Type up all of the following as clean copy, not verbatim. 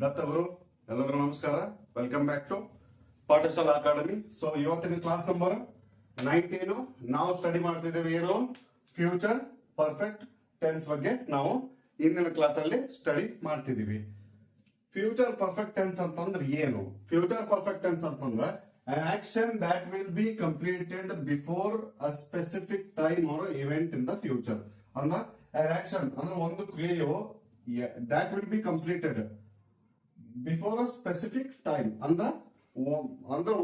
ದತ್ತ ಗುರು ಎಲ್ಲರಿಗೂ ನಮಸ್ಕಾರ. Welcome back to Pathashala academy. So ಇವತ್ತಿನ ಕ್ಲಾಸ್ ನಂಬರ್ 19. ನಾವು ಸ್ಟಡಿ ಮಾಡ್ತಿದ್ದೇವೆ ಏನು, ಫ್ಯೂಚರ್ ಪರ್ಫೆಕ್ಟ್ ಟೆನ್ಸ್ ಬಗ್ಗೆ ನಾವು ಇಂದಿನ ಕ್ಲಾಸ್ ಅಲ್ಲಿ ಸ್ಟಡಿ ಮಾಡ್ತಿದೀವಿ. ಫ್ಯೂಚರ್ ಪರ್ಫೆಕ್ಟ್ ಟೆನ್ಸ್ ಅಂತಂದ್ರೆ ಏನು? ಫ್ಯೂಚರ್ ಪರ್ಫೆಕ್ಟ್ ಟೆನ್ಸ್ ಅಂತಂದ್ರೆ an action that will be completed before a specific time or event in the future. ಅಂದ್ರೆ an action ಅಂದ್ರೆ ಒಂದು ಕ್ರಿಯೆಯು that will be completed before a specific time ಅಂದ್ರೆ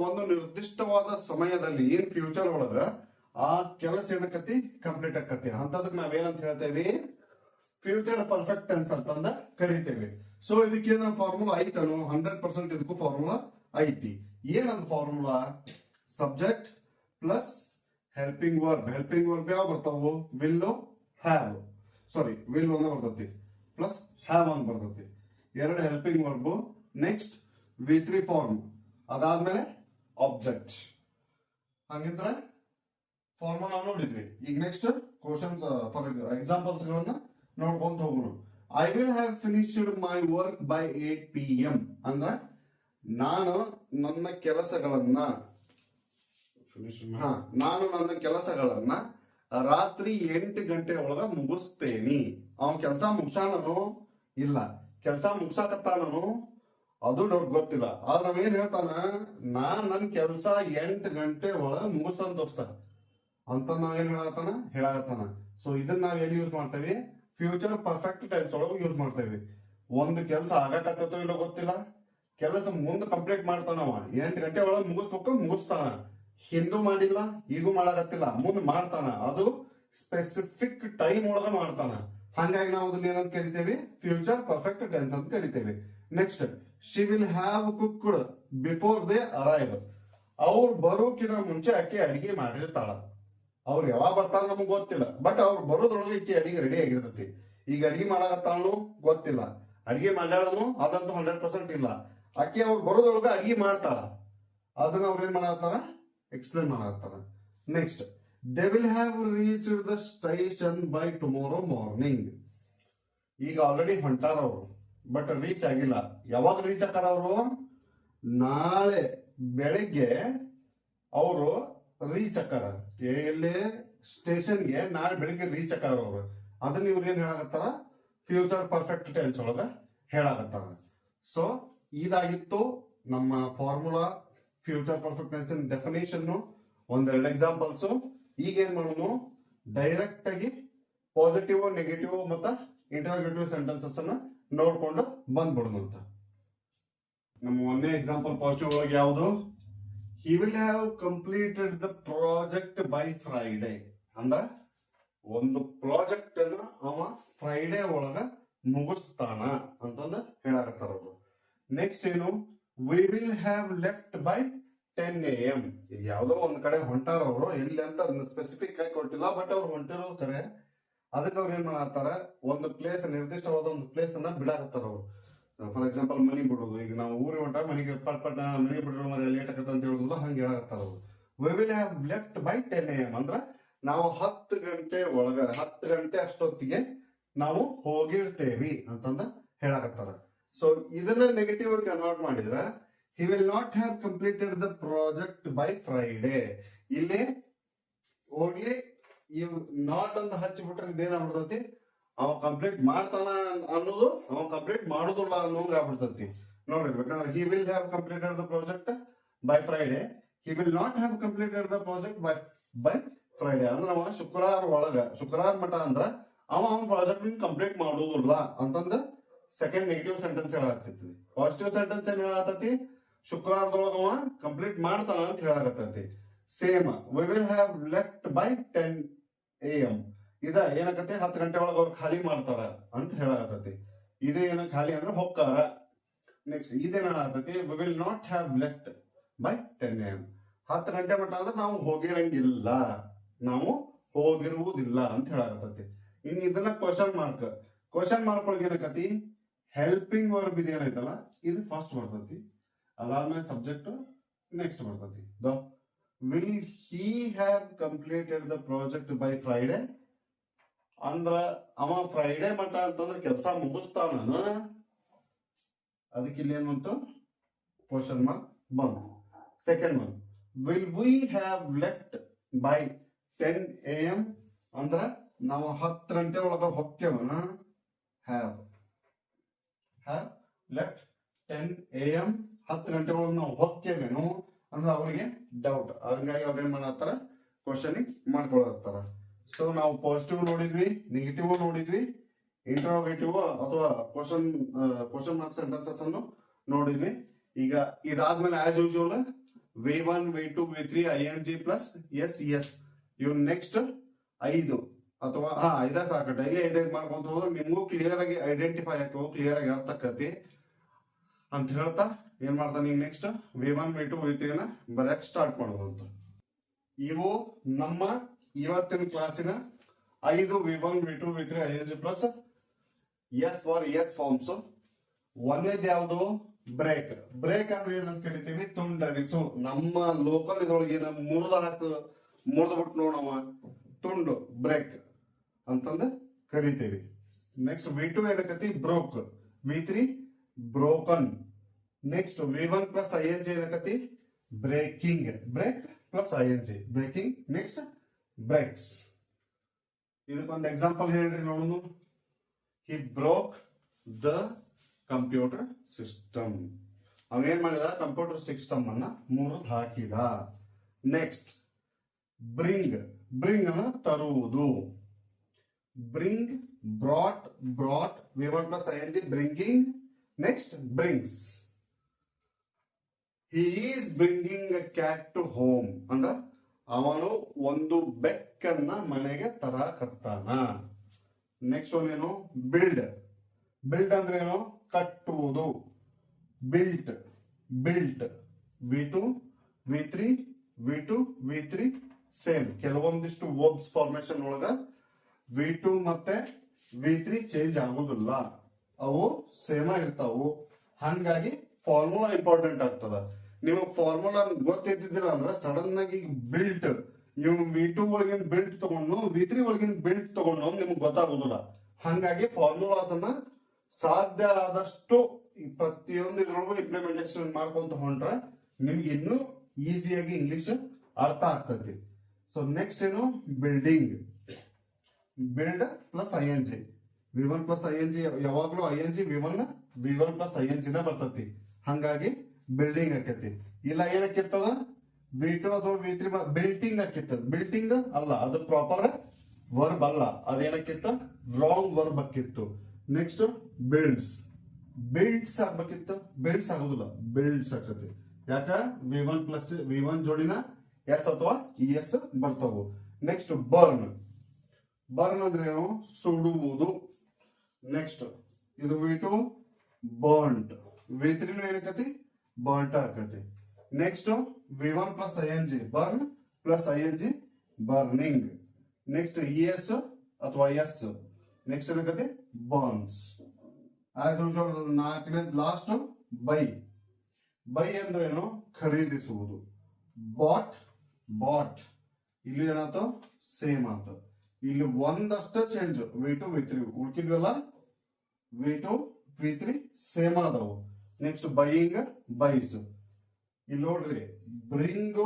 ಒಂದು ನಿರ್ದಿಷ್ಟವಾದ ಸಮಯದಲ್ಲಿ ಏನ್ ಫ್ಯೂಚರ್ ಒಳಗ ಆ ಕೆಲಸ ಏನಕತಿ ಕಂಪ್ಲೀಟ್ ಆಕತಿ ಅಂತದಕ್ಕೆ ನಾವೇನಂತ ಹೇಳ್ತೇವೆ, ಫ್ಯೂಚರ್ ಪರ್ಫೆಕ್ಟ್ ಟೆನ್ಸ್ ಅಂತಂದ ಕರಿತೇವೆ. ಸೊ ಇದಕ್ಕೆ ಫಾರ್ಮುಲಾ ಐತನು 100% ಇದಕ್ಕೂ ಫಾರ್ಮುಲಾ ಐತಿ. ಏನಂದ formula? Subject plus helping verb. Helping verb ಯಾವ ಬರ್ತಾವು? Will, have. ಸಾರಿ, ವಿಲ್ ಒಂದ ಬರ್ತತಿ ಪ್ಲಸ್ ಹ್ಯಾವ್ ಅಂತ ಬರ್ತತಿ. ಎರಡು helping verb. Next V3 form, ಅದಾದ್ಮೇಲೆ ಆಬ್ಜೆಕ್ಟ್. ಹಂಗಿದ್ರೆ ಫಾರ್ಮುಲಾ ನೋಡಿದ್ವಿ. ಈಗ ನೆಕ್ಸ್ಟ್ ಕ್ವಶನ್ಸ್ ಫಾರ್ ಎಕ್ಸಾಂಪಲ್ಸ್ ಗಳನ್ನ ನೋಡ್ಕೊಂತ ಹೋಗೋಣ. I will have finished my work by 8 PM ಅಂದ್ರೆ ನಾನು ನನ್ನ ಕೆಲಸಗಳನ್ನ ರಾತ್ರಿ 8 ಗಂಟೆ ಒಳಗ ಮುಗಿಸ್ತೇನಿ. ಅವನ್ ಕೆಲಸ ಮುಗ್ಸಾನನು ಇಲ್ಲ, ಕೆಲಸ ಮುಗ್ಸಾಕತ್ತಾನನು ಅದು ಗೊತ್ತಿಲ್ಲ. ಆದ್ರ ಅವ ಏನ್ ಹೇಳ್ತಾನ, ನನ್ ಕೆಲಸ 8 ಗಂಟೆ ಒಳಗ ಮುಗಿಸ್ತಾನ ದೋಸ್ತ ಅಂತ ನಾವೇನ್ ಹೇಳಾಕತ್ತಾನ. ಸೊ ಇದನ್ನ ನಾವ್ ಎಲ್ಲಿ ಯೂಸ್ ಮಾಡ್ತೇವೆ? ಫ್ಯೂಚರ್ ಪರ್ಫೆಕ್ಟ್ ಟೆನ್ಸ್ ಒಳಗ ಯೂಸ್ ಮಾಡ್ತೇವೆ. ಒಂದು ಕೆಲಸ ಆಗಕತ್ತೋ ಇಲ್ಲ ಗೊತ್ತಿಲ್ಲ, ಕೆಲಸ ಮುಂದೆ ಕಂಪ್ಲೀಟ್ ಮಾಡ್ತಾನವ, 8 ಗಂಟೆ ಒಳಗ ಮುಗಿಸ್ತಾನ. ಹಿಂದೂ ಮಾಡಿಲ್ಲ, ಈಗೂ ಮಾಡಕತ್ತಿಲ್ಲ, ಮುಂದೆ ಮಾಡ್ತಾನ. ಅದು ಸ್ಪೆಸಿಫಿಕ್ ಟೈಮ್ ಒಳಗ ಮಾಡ್ತಾನ. ಹಾಗಾಗಿ ನಾವು ಅದನ್ನ ಏನಂತ ಕರಿತೇವೆ? ಫ್ಯೂಚರ್ ಪರ್ಫೆಕ್ಟ್ ಟೆನ್ಸ್ ಅಂತ ಕರಿತೇವೆ. Next, she will have cooked before they arrive. ಅವ್ರು ಬರೋಕಿನ ಮುಂಚೆ ಆಕೆ ಅಡಿಗೆ ಮಾಡಿರ್ತಾಳ. ಅವ್ರು ಯಾವಾಗ ಬರ್ತಾರ ನಮಗ್ ಗೊತ್ತಿಲ್ಲ, ಬಟ್ ಅವ್ರು ಬರೋದ್ರೊಳಗೆ ಈಕೆ ಅಡಿಗೆ ರೆಡಿ ಆಗಿರ್ತೈತಿ. ಈಗ ಅಡಿಗೆ ಮಾಡಕತ್ತಾಳನು ಗೊತ್ತಿಲ್ಲ, ಅಡಿಗೆ ಮಾಡ್ಯಾಳನು ಅದಂತೂ 100% ಇಲ್ಲ. ಆಕೆ ಅವ್ರು ಬರೋದ್ರೊಳಗೆ ಅಡಿಗೆ ಮಾಡ್ತಾಳ. ಅದನ್ನ ಅವ್ರು ಏನ್ ಮಾಡತ್ತಾರ? ಎಕ್ಸ್ಪ್ಲೇನ್ ಮಾಡತ್ತಾರ. Next, they will have reached the station by tomorrow morning. ಈಗ ಆಲ್ರೆಡಿ ಹೊಂಟಾರ ಅವರು, ಬಟ್ ರೀಚ್ ಆಗಿಲ್ಲ. ಯಾವಾಗ ರೀಚ್ ಆಕಾರ ಅವರು? ನಾಳೆ ಬೆಳಿಗ್ಗೆ ಅವರು ರೀಚ್ ಆಕಾರ. ಎಲ್ಲಿ? ಸ್ಟೇಷನ್ಗೆ ನಾಳೆ ಬೆಳಿಗ್ಗೆ ರೀಚ್ ಆಕಾರ ಅವರು. ಅದನ್ನ ಇವ್ರು ಏನ್ ಹೇಳಾಕತ್ತಾರ? ಫ್ಯೂಚರ್ ಪರ್ಫೆಕ್ಟ್ ಟೆನ್ಸ್ ಒಳಗ ಹೇಳಾಕತ್ತಾರ. ಸೊ ಇದಾಗಿತ್ತು ನಮ್ಮ formula future perfect tense definition. ಒಂದೆರಡು ಎಕ್ಸಾಂಪಲ್ಸ್. ಈಗ ಏನ್ ಮಾಡೋಣ, ಡೈರೆಕ್ಟ್ ಆಗಿ ಪಾಸಿಟಿವ್, ನೆಗೆಟಿವ್ ಮತ್ತ ಇಂಟರ್ರೋಗೇಟಿವ್ ಸೆಂಟೆನ್ಸಸ್ ಅನ್ನ ನೋಡ್ಕೊಂಡು ಬಂದ್ಬಿಡೋಣ ಅಂತ. ನಮ್ಮ ಒಂದೇ ಎಕ್ಸಾಂಪಲ್ ಪಾಸಿಟಿವ್ ಒಳಗೆ ಯಾವುದು? He will have completed the project by Friday. ಅಂದ್ರ ಒಂದು ಪ್ರಾಜೆಕ್ಟ್ ಅನ್ನ ಅವ ಫ್ರೈಡೆ ಒಳಗ ಮುಗಿಸ್ತಾನ ಅಂತಂದ ಹೇಳಾಕತ್ತಾರ ಅವರು. ನೆಕ್ಸ್ಟ್ ಏನು? V will have left by 10 AM. ಯಾವ್ದೋ ಒಂದ್ ಕಡೆ ಹೊಂಟಾರ ಅವರು, ಎಲ್ಲಿ ಅಂತ ಸ್ಪೆಸಿಫಿಕ್ ಆಗಿ ಕೊಟ್ಟಿಲ್ಲ, ಬಟ್ ಅವ್ರು ಹೊಂಟಿರೋದು ಕರೆ. ಅದಕ್ಕೆ ಅವ್ರು ಏನ್ ಮಾಡತ್ತಾರ? ಒಂದು ಪ್ಲೇಸ್, ನಿರ್ದಿಷ್ಟವಾದ ಒಂದು ಪ್ಲೇಸ್ ಅನ್ನ ಬಿಡಾಕತ್ತಾರ ಅವರು. ಫಾರ್ ಎಕ್ಸಾಂಪಲ್ ಮನಿ ಬಿಡೋದು. ಈಗ ನಾವು ಊರಿಗೆ ಹೊಂಟಾಗ ಮನೆಗೆ ಪಟ್ ಮನಿ ಬಿಡ್ರೋ ಲೇಟ್ ಆಗತ್ತ ಅಂತ ಹೇಳುದಿಲ್ಲ, ಹಂಗೆ ಹೇಳಾಕತ್ತಾರ ಅವರು. V will have left by 10 AM ಅಂದ್ರ ನಾವು 10 ಗಂಟೆ ಒಳಗ 10 ಗಂಟೆ ಅಷ್ಟೊತ್ತಿಗೆ ನಾವು ಹೋಗಿರ್ತೇವಿ ಅಂತಂದ ಹೇಳಾಕತ್ತಾರ. ಸೊ ಇದನ್ನ ನೆಗೆಟಿವ್ ಆಗಿ ಕನ್ವರ್ಟ್ ಮಾಡಿದ್ರ he will not have completed the project by Friday. ಇಲ್ಲಿ ಓನ್ಲಿ ಇವ್ ನಾಟ್ ಅಂತ ಹಚ್ಚಿಬಿಟ್ರೆ ಇದೇನಾಗ್ಬಿಡ್ತೈತಿ? ಅವ ಕಂಪ್ಲೀಟ್ ಮಾಡ್ತಾನ ಅನ್ನೋದು ಅವ ಕಂಪ್ಲೀಟ್ ಮಾಡುದಿಲ್ಲ ಅನ್ನೋಂಗ ಆಗ್ಬಿಡ್ತೈತಿ. ನೋಡ್ರಿ, ಬೇಕಂದ್ರೆ he will have completed the project by Friday, he will not have completed the project by Friday. ಅಂದ್ರೆ ಅವ ಶುಕ್ರವಾರ ಮಠ ಅಂದ್ರ ಅವನ ಪ್ರಾಜೆಕ್ಟ್ ಕಂಪ್ಲೀಟ್ ಮಾಡುದಿಲ್ಲ ಅಂತಂದ ಸೆಕೆಂಡ್ ನೆಗೆಟಿವ್ ಸೆಂಟೆನ್ಸ್ ಹೇಳಾಕತ್ತೈತಿ. ಪಾಸಿಟಿವ್ ಸೆಂಟೆನ್ಸ್ ಏನ್ ಹೇಳಾಕತ್ತೈತಿ? ಶುಕ್ರವಾರದೊಳಗ ಅವ ಕಂಪ್ಲೀಟ್ ಮಾಡ್ತಾನ ಅಂತ ಹೇಳಾಕತ್ತೈತಿ. Same, we will have left by 10 AM. ಇದ ಏನಕತಿ? 10 ಗಂಟೆ ಒಳಗ ಅವ್ರು ಖಾಲಿ ಮಾಡ್ತಾರ ಅಂತ ಹೇಳಾಕತ್ತೈತಿ. ಇದೇ ಏನ ಖಾಲಿ ಅಂದ್ರೆ ಹೊಕ್ಕಾರ. ನೆಕ್ಸ್ಟ್ ಇದೇನ್ ಹೇಳಾಕತ್ತೈತಿ? We will not have left by 10 AM. 10 ಗಂಟೆ ಮಟ್ಟ ಅಂದ್ರೆ ನಾವು ಹೋಗಿರಂಗಿಲ್ಲ, ನಾವು ಹೋಗಿರುವುದಿಲ್ಲ ಅಂತ ಹೇಳಾಕತ್ತೈತಿ. ಇನ್ ಇದನ್ನ ಕ್ವಶನ್ ಮಾರ್ಕ್ ಒಳಗೆ ಏನಕತಿ? ಹೆಲ್ಪಿಂಗ್ ವರ್ಬ್ ಇದೇನೈತಲ್ಲ ಇದು ಫಸ್ಟ್ ಬರ್ತೈತಿ, ಅದಾದ್ಮೇಲೆ ಸಬ್ಜೆಕ್ಟ್ ನೆಕ್ಸ್ಟ್ ಬರ್ತೈತಿ. Will he have completed the project by Friday ಅಂದ್ರ ಅವ ಫ್ರೈಡೆ ಮಟ್ಟ ಅಂತಂದ್ರೆ ಕೆಲಸ ಮುಗಿಸ್ತಾನ ಅದಕ್ಕೆ ಇಲ್ಲಿ ಏನು ಬಂತು, ಕ್ವಶನ್ ಮಾರ್ಕ್ ಬಂತು. Second one, will we have left by 10 AM ಅಂದ್ರ ನಾವು 10 ಗಂಟೆ ಒಳಗ ಹೊಕ್ಕೇವನ. ಹ್ಯಾವ್ ಲೆಫ್ಟ್ 10 AM 10 ಗಂಟೆ ಒಳಗೆ ನಾವು ಹೊಕ್ಕೇವೇನು ಅಂದ್ರೆ ಅವ್ರಿಗೆ ಡೌಟ್. ಹಂಗಾಗಿ ಅವ್ರು ಏನ್ ಮಾಡತ್ತಾರ, ಕ್ವಶನ್ ಮಾಡ್ಕೊಳತ್ತಾರ. ಸೊ ನಾವು ಪಾಸಿಟಿವ್ ನೋಡಿದ್ವಿ, ನೆಗೆಟಿವ್ ನೋಡಿದ್ವಿ, ಇಂಟರೋಗೇಟಿವ್ ಅಥವಾ ಕ್ವಶನ್ ಮಾರ್ಕ್ ಸೆಂಟೆನ್ಸಸ್ ಅನ್ನು ನೋಡಿದ್ವಿ. ಈಗ ಇದಾದ್ಮೇಲೆ as usual V1 V2 V3 ING plus S. ಇವ್ ನೆಕ್ಸ್ಟ್ 5 ಅಥವಾ 5 ಸಾಕು. ಡೈಲಿ 5 ಮಾಡ್ಕೊಂತ ಹೋದ್ರೆ ನಿಮ್ಗೂ ಕ್ಲಿಯರ್ ಆಗಿ ಐಡೆಂಟಿಫೈ ಆಗ್ತವೆ, ಕ್ಲಿಯರ್ ಆಗಿ ಅರ್ಥಕ್ಕತಿ ಅಂತ ಹೇಳ್ತಾ ಏನ್ ಮಾಡ್ತಾನೆ ಈಗ ನೆಕ್ಸ್ಟ್ V1 V2 V3 ನ ಬರೆಯಕ್ ಸ್ಟಾರ್ಟ್ ಮಾಡಬಹುದು. ಇವು ನಮ್ಮ ಇವತ್ತಿನ ಕ್ಲಾಸಿನ 5 V1 V2 V3 ING plus S for S forms. ಒಂದೇದ್ ಯಾವುದು, ಬ್ರೇಕ್. ಬ್ರೇಕ್ ಅಂದ್ರೆ ಏನಂತ ಕರಿತೀವಿ, ತುಂಡರಿಸು. ನಮ್ಮ ಲೋಕಲ್ ಇದ್ರೊಳಗೆ ಮುರಿದು ಬಿಟ್ಟು ನೋಡವ ತುಂಡು, ಬ್ರೇಕ್ ಅಂತಂದ ಕರಿತೀವಿ. ನೆಕ್ಸ್ಟ್ V2 ಏನಕತಿ, broke. V3 broken. Next V1 plus ING ಏನಕತಿ, breaking. Break plus ING breaking. Next breaks. ಇದಕ್ಕೊಂದು ಎಕ್ಸಾಂಪಲ್ ಹೇಳ್ರಿ ನೋಡೋಣ. He broke the computer system. ಅವೇನ್ ಮಾಡಿದ, ಕಂಪ್ಯೂಟರ್ ಸಿಸ್ಟಮ್ ಅನ್ನ ಮುರಿದು ಹಾಕಿದ. Next bring. ಬ್ರಿಂಗ್ ಅನ್ನ ತರುವುದು. Bring, brought. V1 plus ING bringing. Next brings. He is bringing a cat to home ಅಂದ್ರ ಅವನು ಒಂದು ಬೆಕ್ಕನ್ನ ಮನೆಗೆ ತರಕತ್ತಾನ. ನೆಕ್ಸ್ಟ್ ಏನು, ಬಿಲ್ಡ್. ಬಿಲ್ಡ್ ಅಂದ್ರೆ ಏನು, ಕಟ್ಟುವುದು. Built. V2 V3 V2 V3 same. ಕೆಲವೊಂದಿಷ್ಟು ವರ್ಬ್ಸ್ ಫಾರ್ಮೇಶನ್ ಒಳಗ V2 ಮತ್ತೆ V3 ಚೇಂಜ್ ಆಗುದಿಲ್ಲ, ಅವು ಸೇಮ ಇರ್ತಾವು. ಹಂಗಾಗಿ ಫಾರ್ಮುಲಾ ಇಂಪಾರ್ಟೆಂಟ್ ಆಗ್ತದ. ನಿಮಗೆ ಫಾರ್ಮುಲಾ ಗೊತ್ತಿದ್ದಿಲ್ಲ ಅಂದ್ರೆ ಸಡನ್ ಆಗಿ ಬಿಲ್ಟ್, ನೀವು V2 ಒಳಗಿನ ಬಿಲ್ಟ್ ತಗೊಂಡು V3 ಒಳಗಿನ ಬಿಲ್ಟ್ ತಗೊಂಡು ನಿಮ್ಗೆ ಗೊತ್ತಾಗುದಿಲ್ಲ. ಹಂಗಾಗಿ ಫಾರ್ಮುಲಾಸ್ ಅನ್ನ ಸಾಧ್ಯ ಆದಷ್ಟು ಪ್ರತಿಯೊಂದು ಇದ್ರೊಳಗೂ ಇಂಪ್ಲಿಮೆಂಟೇಷನ್ ಮಾಡ್ಕೊಂತ ಹೊಂಟ್ರೆ ನಿಮ್ಗೆ ಇನ್ನೂ ಈಸಿಯಾಗಿ ಇಂಗ್ಲಿಷ್ ಅರ್ಥ ಆಗ್ತದೆ. ಸೊ ನೆಕ್ಸ್ಟ್ ಏನು, building. Build plus ING. V1 plus ING ಯಾವಾಗ್ಲೂ ING V1 ಪ್ಲಸ್ ING ನ ಬರ್ತತಿ. ಹಂಗಾಗಿ ಬಿಲ್ಡಿಂಗ್ ಆಕೈತಿ. ಇಲ್ಲ ಏನಕ್ಕಿತ್ತದ, V2 ಅಥವಾ V3 ಬಿಲ್ಟಿಂಗ್ ಆಕಿತ್ತು. ಬಿಲ್ಟಿಂಗ್ ಅಲ್ಲ, ಅದು ಪ್ರಾಪರ್ ವರ್ಬ್ ಅಲ್ಲ, ಅದೇನಕ್ಕಿತ್ತು, ರಾಂಗ್ ವರ್ಬ್ ಆಕಿತ್ತು. ನೆಕ್ಸ್ಟ್ ಬಿಲ್ಡ್ಸ್ ಆಗ್ಬೇಕಿತ್ತು, ಬಿಲ್ಡ್ಸ್ ಆಗುದಿಲ್ಲ, ಬಿಲ್ಡ್ಸ್ ಆಕತಿ. ಯಾಕ, V1 ಜೋಡಿನ ಎಸ್ ಅಥವಾ ES ಬರ್ತಾವು. ನೆಕ್ಸ್ಟ್ ಬರ್ನ್ ಅಂದ್ರೆ ಏನು, ಸುಡುವುದು. ನೆಕ್ಸ್ಟ್ ಇದು V2 ಬರ್ಂಟ್. V3 ಏನಕತಿ, ಬರ್ಂಟ್ ಆಕತಿ. Next V1 plus ING burn plus ING burning. Next ES ಅಥವಾ ಎಸ್. ನೆಕ್ಸ್ಟ್ ಏನಕತಿ, ಬರ್ನ್ಸ್. ಆಸ್ ಯೂಶುವಲ್ ನಾಲ್ಕನೇ ಲಾಸ್ಟ್ ಬೈ. ಅಂದ್ರೆ ಏನು, ಖರೀದಿಸುವುದು. ಬಾಟ್ ಇಲ್ಲಿ ಏನಾಯ್ತು, ಸೇಮ್ ಆಯ್ತು. ಇಲ್ಲಿ ಒಂದಷ್ಟ ಚೇಂಜ್, V2 V3 ಉಳ್ಕಿದ್ವಲ್ಲ, V2 V3 ಸೇಮ್ ಆದವು. Next buys. ಇಲ್ಲಿ ನೋಡ್ರಿ, ಬ್ರಿಂಗ್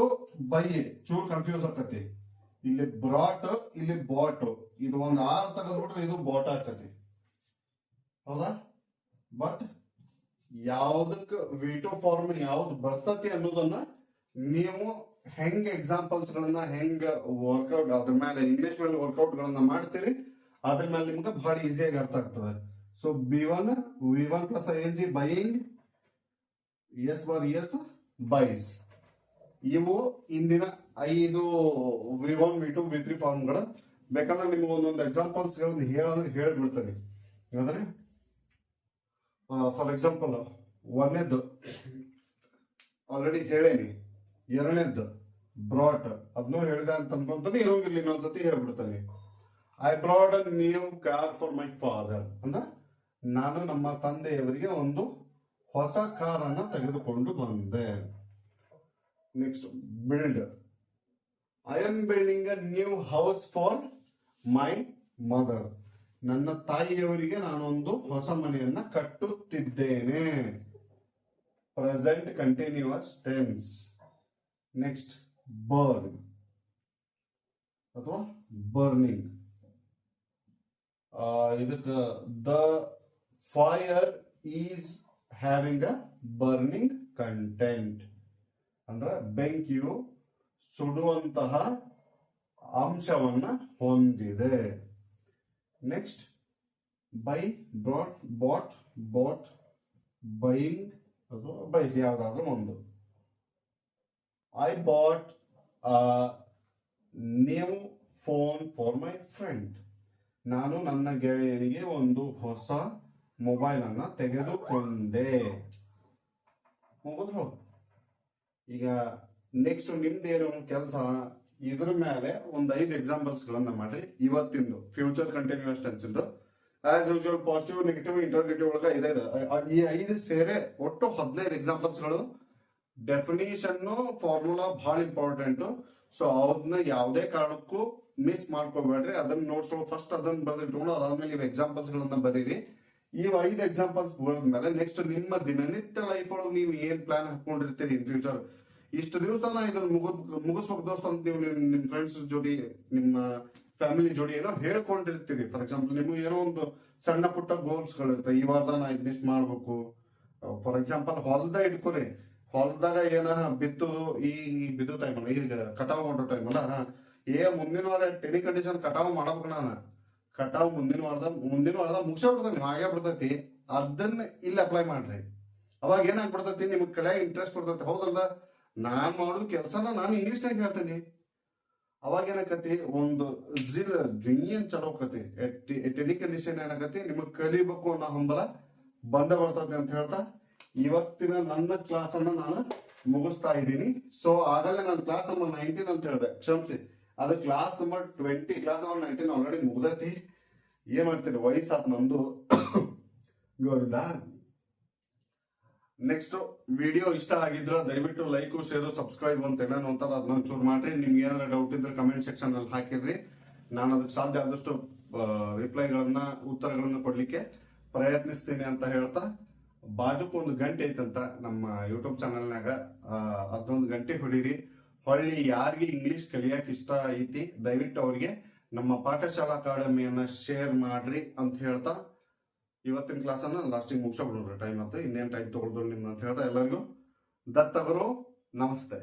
ಬೈ ಚೂರ್ ಕನ್ಫ್ಯೂಸ್ ಆಕತಿ. ಇಲ್ಲಿ ಬ್ರಾಟ್, ಇಲ್ಲಿ ಬಾಟ್. ಇದು ಒಂದು ಆರ್ ತೆಗೆದ್ಬಿಟ್ರೆ ಇದು ಬಾಟ್ ಆಕತಿ, ಹೌದಾ? ಬಟ್ ಯಾವ್ದಕ್ V2 ಫಾರ್ಮ್ ಯಾವ್ದು ಬರ್ತತಿ ಅನ್ನೋದನ್ನ ನೀವು ಹೆಂಗ್ ಎಕ್ಸಾಂಪಲ್ಸ್ ಗಳನ್ನ ಹೆಂಗ್ ವರ್ಕೌಟ್, ಅದ್ರ ಮೇಲೆ ಇಂಗ್ಲಿಷ್ ಮೇಲೆ ವರ್ಕೌಟ್ ಗಳನ್ನ ಮಾಡ್ತೀರಿ, ಅದ್ರ ಮೇಲೆ ನಿಮ್ಗೆ ಬಹಳ ಈಸಿಯಾಗಿ ಅರ್ಥ ಆಗ್ತದೆ. So V1 plus ING buying, S bar S buys. ಇವು ಇಂದಿನ 5 V1 V2 V3 ಫಾರ್ಮ್ಗಳು. ಬೇಕಂದ್ರೆ ನಿಮ್ಗೆ ಒಂದೊಂದು ಎಕ್ಸಾಂಪಲ್ಸ್ ಗಳನ್ನ ಹೇಳ್ಬಿಡ್ತೇನೆ. ಅಂದ್ರೆ ಫಾರ್ ಎಕ್ಸಾಂಪಲ್, ಒಂದೇದ್ದು ಆಲ್ರೆಡಿ ಹೇಳೇನಿ, ಎರಡನೇದ್ದು ಬ್ರಾಟ್, ಅದನ್ನೂ ಹೇಳಿದೆ ಅಂತ ಅನ್ಕೊಂತಾನೆ ಇರೋಂಗಿಲ್ಲ, ಇನ್ನೊಂದ್ಸತಿ ಹೇಳ್ಬಿಡ್ತಾನೆ. I brought a new car for my father ಅಂದ್ರೆ ನಾನು ನಮ್ಮ ತಂದೆಯವರಿಗೆ ಒಂದು ಹೊಸ ಕಾರನ್ನ ತೆಗೆದುಕೊಂಡು ಬಂದೆ. Next build. I am building a new house for my mother. ನನ್ನ ತಾಯಿಯವರಿಗೆ ನಾನೊಂದು ಹೊಸ ಮನೆಯನ್ನ ಕಟ್ಟುತ್ತಿದ್ದೇನೆ. Present continuous tense. Next burn ಅಥವಾ ಬರ್ನಿಂಗ್. ಇದಕ್ಕೆ the fire is having a burning content ಅಂದ್ರೆ ಬೆಂಕಿಯು ಸುಡುವಂತಹ ಅಂಶವನ್ನ ಹೊಂದಿದೆ. Next buy, brought, bought, bought, buying ಅಥವಾ ಬೈಸ್ ಯಾವ್ದಾದ್ರು ಒಂದು. I bought new phone for my friend. ನಾನು ನನ್ನ ಗೆಳೆಯನಿಗೆ ಒಂದು ಹೊಸ ಮೊಬೈಲ್ ಅನ್ನ ತೆಗೆದುಕೊಂಡೆ. ಹೋಗೋದು. ಈಗ ನೆಕ್ಸ್ಟ್ ನಿಮ್ದೇನು ಕೆಲಸ, ಇದ್ರ ಮೇಲೆ ಒಂದು 5 ಎಕ್ಸಾಂಪಲ್ಸ್ ಗಳನ್ನ ಮಾಡ್ರಿ. ಇವತ್ತಿಂದು ಫ್ಯೂಚರ್ ಕಂಟಿನ್ಯೂಸ್ ಟೆನ್ಸ್ ಇಂದು ಆಸ್ ಯೂಶುವಲ್ ಪಾಸಿಟಿವ್, ನೆಗೆಟಿವ್, ಇಂಟರ್ಗೇಟಿವ್ ಒಳಗ ಈ 5 ಸೇರೆ ಒಟ್ಟು 15 ಎಕ್ಸಾಂಪಲ್ಸ್ ಗಳು. ಡೆಫಿನಿಷನ್ ಫಾರ್ಮುಲಾ ಬಹಳ ಇಂಪಾರ್ಟೆಂಟ್. ಸೊ ಅವ್ರನ್ನ ಯಾವುದೇ ಕಾರಣಕ್ಕೂ ಮಿಸ್ ಮಾಡ್ಕೋಬೇಡ್ರಿ. ಅದನ್ನ ನೋಡ್ಸೋ ಫಸ್ಟ್ ಅದನ್ನ ಬರೆದಿಟ್ಕೊಂಡು ಅದಾದ್ಮೇಲೆ ಇವ್ ಎಕ್ಸಾಂಪಲ್ಸ್ ಗಳನ್ನ ಬರೀರಿ. ಈ 5 ಎಕ್ಸಾಂಪಲ್ಸ್ ಬರೆದ್ಮೇಲೆ ನೆಕ್ಸ್ಟ್ ನಿಮ್ಮ ದಿನನಿತ್ಯ ಲೈಫ್ ಒಳಗೆ ನೀವು ಏನ್ ಪ್ಲಾನ್ ಹಾಕೊಂಡಿರ್ತೀರಿ ಇನ್ ಫ್ಯೂಚರ್, ಇಷ್ಟು ದಿವಸ ನಾ ಇದನ್ನ ಮುಗಿಸ್ಬೇಕು ದೋಸ್ತ ಅಂತ ನೀವು ನಿಮ್ ಫ್ರೆಂಡ್ಸ್ ಜೋಡಿ, ನಿಮ್ಮ ಫ್ಯಾಮಿಲಿ ಜೋಡಿ ಏನೋ ಹೇಳ್ಕೊಂಡಿರ್ತೀರಿ. ಫಾರ್ ಎಕ್ಸಾಂಪಲ್ ನಿಮ್ಗೆ ಏನೋ ಒಂದು ಸಣ್ಣ ಪುಟ್ಟ ಗೋಲ್ಸ್ ಗಳಿರುತ್ತೆ. ಈ ವಾರದ ನಾ ಇದನ್ನಿಷ್ಟು ಮಾಡ್ಬೇಕು. ಫಾರ್ ಎಕ್ಸಾಂಪಲ್ ಹೊಲ್ದಾಗ ಇಟ್ಕೊರಿ. ಹೊಲದಾಗ ಏನ ಬಿತ್ತುದು, ಈ ಬಿದ್ದು ಟೈಮ್ ಅಲ್ಲ, ಈಗ ಕಟಾವ್ ಮಾಡೋ ಟೈಮ್ ಅಲ್ಲ. ಮುಂದಿನ ವಾರ ಟೆನಿ ಕಂಡೀಷನ್ ಕಟಾವ್ ಮಾಡಬೇಕು. ನಾನು ಕಟಾವ್ ಮುಂದಿನ ವಾರದ ಮುಗಿಸ್ಬಿಡ್ತಾನೆ, ಹಾಗೆ ಬಿಡ್ತೈತಿ. ಅದನ್ನ ಇಲ್ಲಿ ಅಪ್ಲೈ ಮಾಡ್ರಿ. ಅವಾಗ ಏನಾಗ್ಬಿಡ್ತೈತಿ, ನಿಮ್ಗೆ ಕಲೆ ಇಂಟ್ರೆಸ್ಟ್ ಬರ್ತೈತಿ. ಹೌದಲ್ಲ, ನಾನ್ ಮಾಡೋ ಕೆಲಸನ ನಾನು ಇಂಗ್ಲಿಷ್ನಾಗ ಹೇಳ್ತೇನೆ. ಅವಾಗ ಏನಾಕತಿ, ಒಂದು ಜುನಿಯನ್ ಚಲೋ ಹೋಗತಿ. ಟೆನಿ ಕಂಡೀಷನ್ ಏನಾಗತಿ, ನಿಮಗ್ ಕಲಿಬೇಕು ಅನ್ನೋ ಹಂಬಲ ಬಂದ ಬರ್ತೈತಿ ಅಂತ ಹೇಳ್ತಾ ಇವತ್ತಿನ ನನ್ನ ಕ್ಲಾಸ್ ಅನ್ನ ನಾನು ಮುಗಿಸ್ತಾ ಇದ್ದೀನಿ. ಸೊ ಆಗಲೇ ನನ್ನ ಕ್ಲಾಸ್ ನಂಬರ್ 19 ಅಂತ ಹೇಳಿದೆ, ಕ್ಷಮಿಸಿ. ಅದು class number 20, class number 19 already ಮುಗ್ದೈತಿ. ಏನ್ ಮಾಡ್ತೀರಿ, ವಯಸ್ಸಾತ್ ನಂದು. ಗೋವಿಂದ. ನೆಕ್ಸ್ಟ್ ವಿಡಿಯೋ ಇಷ್ಟ ಆಗಿದ್ರ ದಯವಿಟ್ಟು ಲೈಕ್, ಶೇರ್, ಸಬ್ಸ್ಕ್ರೈಬ್ ಅಂತ ಏನೇನು ಅಂತಾರ ಅದನ್ನ ಚೂರು ಮಾಡ್ರಿ. ನಿಮ್ಗೆ ಏನಾರ ಡೌಟ್ ಇದ್ರೆ ಕಮೆಂಟ್ ಸೆಕ್ಷನ್ ಅಲ್ಲಿ ಹಾಕಿರ್ರಿ. ನಾನು ಅದಕ್ಕೆ ಸಾಧ್ಯ ಆದಷ್ಟು ರಿಪ್ಲೈಗಳನ್ನ, ಉತ್ತರಗಳನ್ನ ಕೊಡ್ಲಿಕ್ಕೆ ಪ್ರಯತ್ನಿಸ್ತೀನಿ ಅಂತ ಹೇಳ್ತಾ, ಬಾಜುಕ್ ಒಂದು ಗಂಟೆ ಐತಂತ ನಮ್ಮ ಯೂಟ್ಯೂಬ್ ಚಾನಲ್ನಾಗ, ಅದೊಂದು ಗಂಟೆ ಹೊಡೀರಿ. ಹೊಳ್ಳಿ ಯಾರಿಗೆ ಇಂಗ್ಲಿಷ್ ಕಲಿಯಕ್ ಇಷ್ಟ ಐತಿ ದಯವಿಟ್ಟು ಅವ್ರಿಗೆ ನಮ್ಮ ಪಾಠಶಾಲಾ ಅಕಾಡೆಮಿಯನ್ನ ಶೇರ್ ಮಾಡ್ರಿ ಅಂತ ಹೇಳ್ತಾ ಇವತ್ತಿನ ಕ್ಲಾಸನ್ನ ಲಾಸ್ಟಿಗೆ ಮುಗಿಸ್ಬಿಡ್ರಿ. ಟೈಮ್ ಅಂತ ಇನ್ನೇನು ಟೈಮ್ ತಗೊಳ್ದು ನಿಮ್ಗೆ ಅಂತ ಹೇಳ್ತಾ ಎಲ್ಲರಿಗೂ ದತ್ತಗರು ನಮಸ್ತೆ.